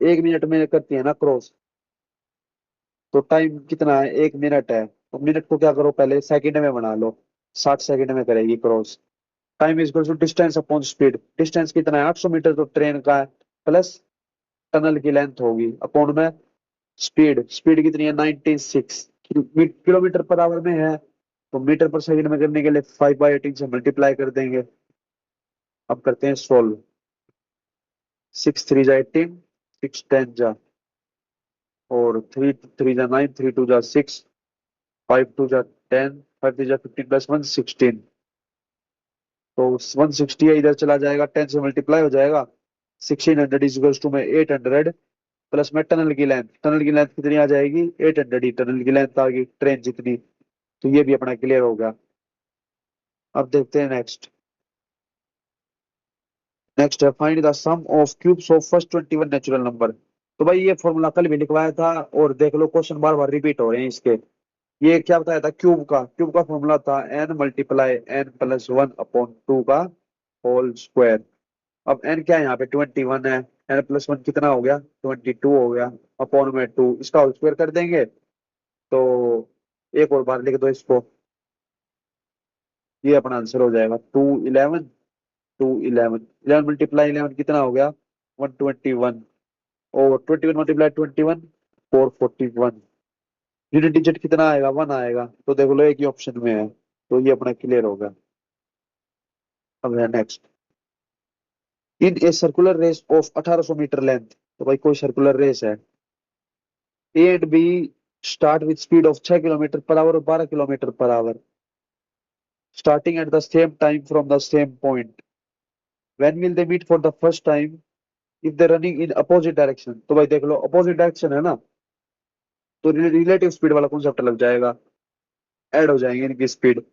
1 मिनट में करती है ना क्रॉस, तो टाइम कितना है, 1 मिनट है, तो मिनट को क्या करो पहले सेकंड में बना लो, 60 सेकंड में करेगी cross. Time is equal to distance upon speed, distance कितना है 800 मीटर तो ट्रेन का है, प्लस टनल की लेंथ होगी अपॉन में स्पीड, स्पीड कितनी है 96 किलोमीटर पर आवर में है, तो मीटर पर सेकंड में करने के लिए 5/18 से मल्टीप्लाई कर देंगे। अब करते हैं सोल्व, 6 3 जा 18, 6 10 जा, और 3 3 जा 9, 3 2 जा 6, 5 2 जा 10, 5 3 जा 15 प्लस 1 16, तो 160 है, इधर चला जाएगा 10 से मल्टीप्लाई हो जाएगा, 1600 इज इक्वल टू में 800, प्लस में टनल की लेंथ कितनी आ जाएगी, 800 ही टनल की लेंथ आ गई ट्रेन जितनी। तो ये भी अपना क्लियर होगा। अब देखते हैं नेक्स्ट। नेक्स्ट है find the sum of cubes of first 21 natural number. तो भाई ये फॉर्मूला कल भी लिखवाया था और देख लो क्वेश्चन बार बार रिपीट हो रहे हैं इसके। ये क्या बताया था, क्यूब का फॉर्मूला था N multiply N plus one upon two का होल स्क्वायर। अब एन क्या है यहाँ पे 21 है, एन प्लस वन कितना हो गया 22 हो गया, अपॉन में टू, इसका होल स्क्वायर कर देंगे तो एक और बार लिख दो इसको, ये अपना आंसर हो जाएगा 211। 211 मल्टीप्लाई 11 कितना हो गया 121, और 21 मल्टीप्लाई 21 441। यूनिट डिजिट कितना आएगा 1 आएगा, तो देख लो एक ही ऑप्शन में है, तो ये अपना क्लियर होगा। अब है next. In a circular race of 1800 metre length. तो भाई कोई सर्कुलर रेस है, A and B start with speed of 6 kilometre per hour और 12 kilometre per hour, starting at the same time from the same point. When will they meet for the first time if they running in opposite direction. तो भाई देख लो opposite direction है ना, तो relative speed वाला concept लग जाएगा, add हो जाएंगे इनकी स्पीड।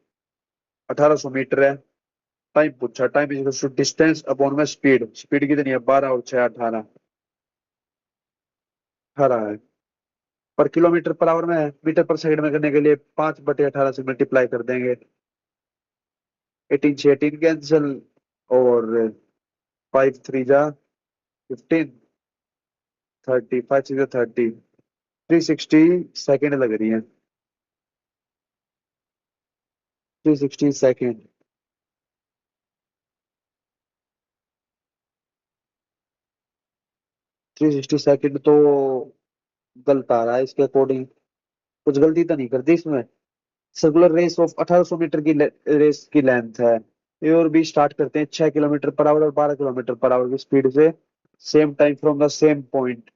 1800 मीटर है, टाइम पूछा, time is to distance upon में स्पीड, स्पीड कितनी है 12 और 6 18, 18 है। पर किलोमीटर पर आवर में है, मीटर पर सेकंड में करने के लिए 5/18 से मल्टीप्लाई कर देंगे, 18 से 18 कैंसिल, और 5 3 जा 15, 30 5 6 30, 360 सेकेंड लग रही है, 360 सेकेंड। 360 सेकेंड तो गलत आ रहा है इसके अकॉर्डिंग, कुछ गलती तो नहीं कर दी इसमें। सर्कुलर रेस ऑफ 1800 मीटर की रेस की लेंथ है, ए और बी स्टार्ट करते हैं 6 किलोमीटर पर आवर और 12 किलोमीटर पर आवर की स्पीड से, same time from the same point.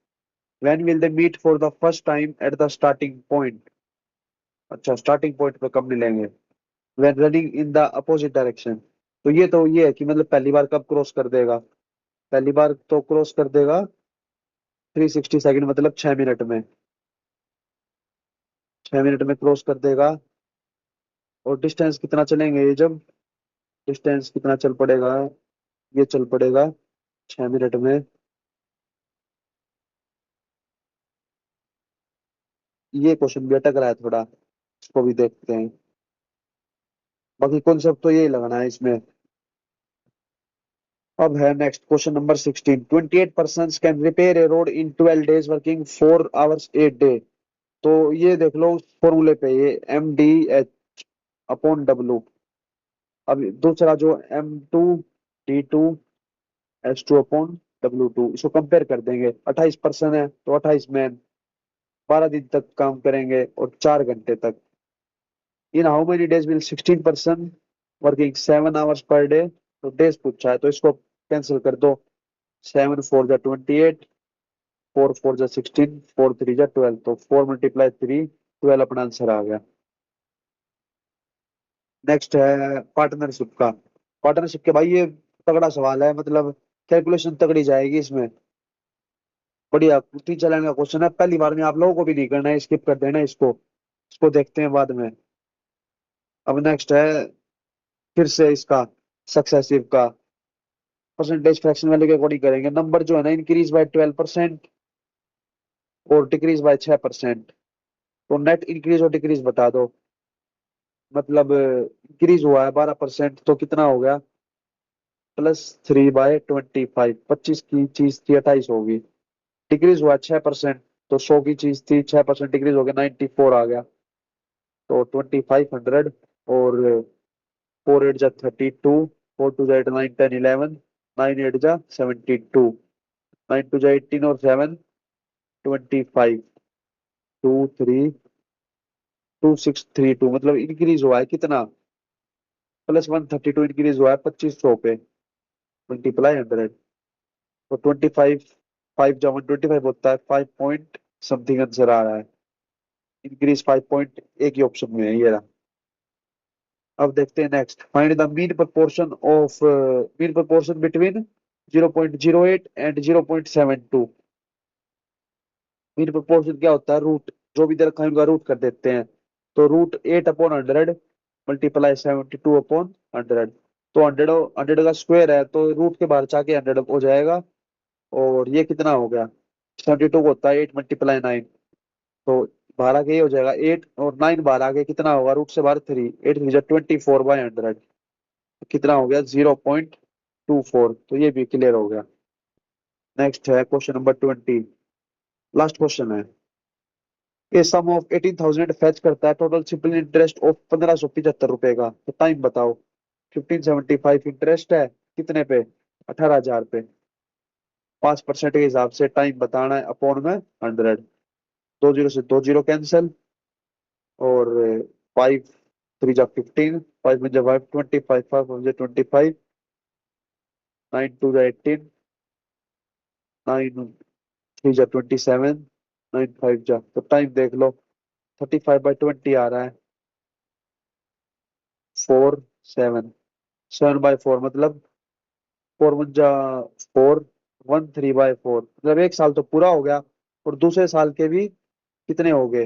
When will they meet for the first time at the starting point. अच्छा स्टार्टिंग पॉइंट पे कब मिलेंगे, when running in the opposite direction. तो ये है कि मतलब पहली बार कब क्रॉस कर देगा, पहली बार तो क्रॉस कर देगा 360 सेकंड मतलब 6 मिनट में, 6 मिनट में क्रॉस कर देगा। और डिस्टेंस कितना चलेंगे ये जब, डिस्टेंस कितना चल पड़ेगा, ये चल पड़ेगा 6 मिनट में। ये क्वेश्चन भी अटक रहा है थोड़ा, इसको भी देखते हैं। बाकी कॉन्सेप्ट तो यही लगना है इसमें। अब है next question number 16। 28 person can repair A road in 12 days working 4 hours 8 day। तो ये देख लो फॉर्मूले पे, ये MDH अपॉन डब्लू। अब दूसरा जो M2D2H2 अपॉन W2, इसको कंपेयर कर देंगे। 28 पर्सन है तो 28 मैन 12 दिन तक काम करेंगे और 4 घंटे तक। In how many days will 16 person working 7 hours per day. तो डेज पूछा है तो इसको कैंसिल कर दो, 7 4 जा 28, 4 4 जा 16, 4 3 जा 12, तो 4 × 3 12 अपना आंसर आ गया। नेक्स्ट है पार्टनरशिप का। पार्टनरशिप के भाई ये तगड़ा सवाल है, मतलब कैलकुलेशन तगड़ी जाएगी इसमें, बढ़िया टीचर लाइन का क्वेश्चन है, पहली बार में आप लोगों को भी नहीं करना है, स्किप कर देना इसको, इसको देखते हैं बाद में। अब नेक्स्ट है फिर से इसका सक्सेसिव का, परसेंटेज फ्रैक्शन वैल्यू के अकॉर्डिंग करेंगे। नंबर जो है ना इंक्रीज बाय 12% और डिक्रीज बाय 6%, तो नेट इंक्रीज और डिक्रीज बता दो। मतलब इंक्रीज हुआ है 12% तो कितना हो गया +3/25, 25 की चीज थी 28 होगी। डिक्रीज हुआ 6% तो 100 की चीज थी 6% डिक्रीज हो गया 94 आ गया, तो 2500। और 4 8 जा 32, 4 2 जा 8 9 10 11, 9 8 जा 72, 9 2 जा 18 और 7 25, 2 3 2632, मतलब इंक्रीज हुआ है कितना +132 इंक्रीज हुआ है 2500 पे, मल्टीप्लाई 100, तो 25, 5 जा 125 होता है 5 पॉइंट समथिंग आंसर आ रहा है। इंक्रीज 5 पॉइंट एक ही ऑप्शन में है ये रहा। अब देखते हैं next. Find the mean proportion between 0.08 and 0.72। Mean proportion क्या होता है, रूट जो भी दे रखा है उनका रूट कर देते हैं। तो रूट 8/100 मल्टीप्लाई 72/100। तो 100 का स्क्वायर है तो रूट के बाहर जाके 100 हो जाएगा। और ये कितना हो गया, 72 को होता है 8 × 9। तो बाहर आके ये हो जाएगा 8, और 9 बाहर आके कितना होगा, रूट से बाहर 3, 8×3 = 24/100। कितना हो गया, 0.24। तो ये भी क्लियर हो गया। नेक्स्ट है क्वेश्चन नंबर 20, लास्ट क्वेश्चन है। ए सम ऑफ 18,000 फैच करता है टोटल सिंपल इंटरेस्ट ऑफ 1575 रुपए का। तो टाइम बताओ। 1575 इंटरेस्ट है कितने पे, 18,000 पे। 5% के हिसाब से टाइम बताना है अपॉन में 100। 2 जीरो से 2 जीरो कैंसिल, और 5 3 × 15, 5 × 5 25, 5 × 25, 9 × 2 = 18, 9 × 3 = 27, 9 × 5 = तो टाइम देख लो। 35/20 आ रहा है, 4 7, 7/4 मतलब 4 × 1 = 4, 1 3/4 मतलब एक साल तो पूरा हो गया। और दूसरे साल के भी कितने हो गए,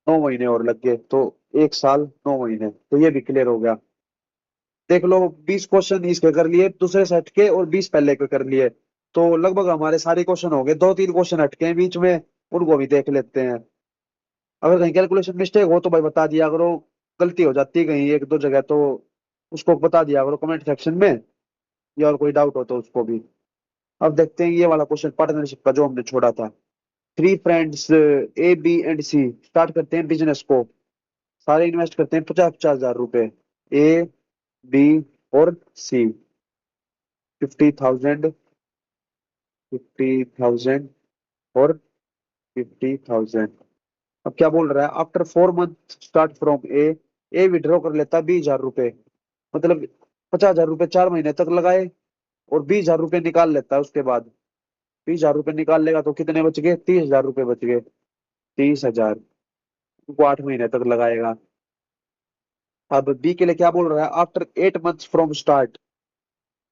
9 महीने और लग गए। तो एक साल 9 महीने, तो ये भी क्लियर हो गया। देख लो 20 क्वेश्चन इसके कर लिए दूसरे सेट के, और 20 पहले के कर लिए। तो लगभग हमारे सारे क्वेश्चन हो गए। 2 3 क्वेश्चन हटके हैं बीच में, उनको भी देख लेते हैं। अगर कहीं कैलकुलेशन मिस्टेक हो तो भाई बता दिया करो। गलती हो जाती है कहीं एक दो जगह तो उसको बता दिया करो कमेंट सेक्शन में, या और कोई डाउट हो तो उसको भी। अब देखते हैं ये वाला क्वेश्चन पार्टनरशिप का जो हमने छोड़ा था। 3 friends A B and C start करते हैं बिजनेस को। सारे इन्वेस्ट करते हैं 50-50 हजार रुपए। A B और C, 50,000, 50,000 और 50,000। अब क्या बोल रहा है, after 4 month start from A withdraw कर लेता 20,000 रुपए। मतलब 50,000 रुपए 4 महीने तक लगाए, और 20,000 रुपए निकाल लेता है उसके बाद। 20,000 रुपए निकाल लेगा तो कितने बच गए, 30,000 रुपए बच गए। 30,000 को 8 महीने तक लगाएगा। अब बी के लिए क्या बोल रहा है, आफ्टर 8 मंथ्स फ्रॉम स्टार्ट,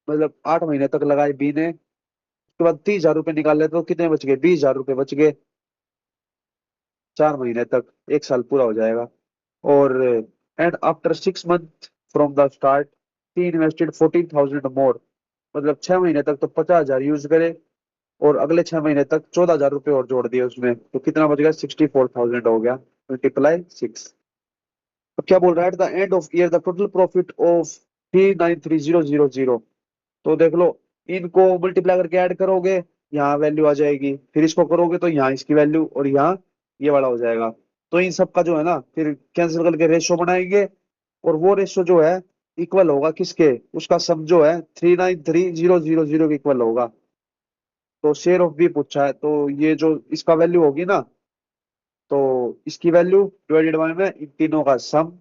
मतलब 8 महीने तक लगाए बी ने। उसके बाद 30,000 रुपए निकाल लेते तो कितने बच गए, 20,000 रुपए बच गए। 4 महीने तक, एक साल पूरा हो जाएगा। और and after 6 month from the start he invested 14,000 मोर। मतलब 6 महीने तक तो 50,000 यूज करे, और अगले 6 महीने तक 14,000 रुपए और जोड़ दिए उसमें, तो कितना बच गया, 64,000 हो गया। मल्टीप्लाई 6। अब क्या बोल रहा है, at the end of year the total profit of 393,000। तो देख लो, इनको मल्टीप्लाई करके ऐड करोगे, यहाँ वैल्यू आ जाएगी। फिर इसको करोगे तो यहाँ इसकी वैल्यू, और यहाँ ये वाला हो जाएगा। तो इन सब का जो है ना फिर कैंसिल करके रेशियो बनाएंगे, और वो रेशियो जो है इक्वल होगा किसके, उसका सम जो है 393,000 के इक्वल होगा। तो शेयर ऑफ बी पूछा है, तो ये जो इसका वैल्यू होगी ना, तो इसकी वैल्यू डिवाइडेड बाय में इन तीनों का सम,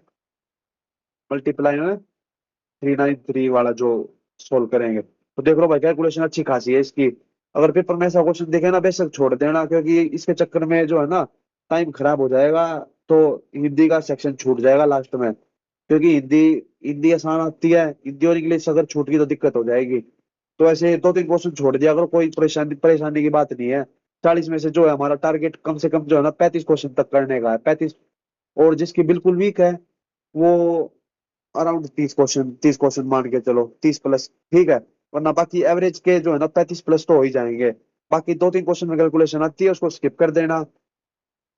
मल्टीप्लाई में 393 वाला जो सोल्व करेंगे। तो देख लो भाई कैलकुलेशन अच्छी खासी है इसकी। अगर पेपर में ऐसा क्वेश्चन दिखे ना बेशक छोड़ देना, क्योंकि इसके चक्कर में जो है ना टाइम खराब हो जाएगा। तो हिंदी का सेक्शन छूट जाएगा लास्ट में, क्योंकि हिंदी हिंदी आसान आती है। हिंदी और इंग्लिश अगर छूट गई तो दिक्कत हो जाएगी। तो ऐसे 2 3 क्वेश्चन छोड़ दिया अगर, कोई परेशानी परेशानी की बात नहीं है। 40 में से जो है हमारा टारगेट कम से कम जो है ना 35 क्वेश्चन तक करने का है, 35। और जिसकी बिल्कुल वीक है वो अराउंड 30 क्वेश्चन, 30 क्वेश्चन मान के चलो, 30+, ठीक है। वरना बाकी एवरेज के जो है ना 35+ तो हो ही जाएंगे। बाकी 2 3 क्वेश्चन में कैलकुलेशन आती है उसको स्किप कर देना।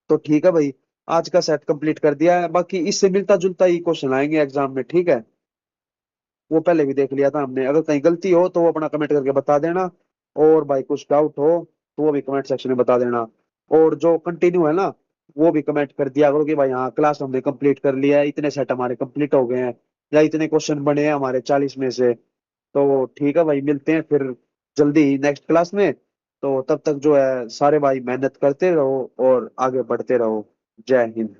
तो ठीक है भाई, आज का सेट कंप्लीट कर दिया है। बाकी इससे मिलता जुलता ही क्वेश्चन आएंगे एग्जाम में, ठीक है। वो पहले भी देख लिया था हमने। अगर कहीं गलती हो तो वो अपना कमेंट करके बता देना। और भाई कुछ डाउट हो तो वो भी कमेंट सेक्शन में बता देना। और जो कंटिन्यू है ना, वो भी कमेंट कर दिया करो कि भाई हाँ क्लास हमने कंप्लीट कर लिया है, इतने सेट हमारे कंप्लीट हो गए हैं, या इतने क्वेश्चन बने हैं हमारे 40 में से। तो ठीक है भाई, मिलते हैं फिर जल्दी ही नेक्स्ट क्लास में। तो तब तक जो है सारे भाई मेहनत करते रहो और आगे बढ़ते रहो। जय हिंद।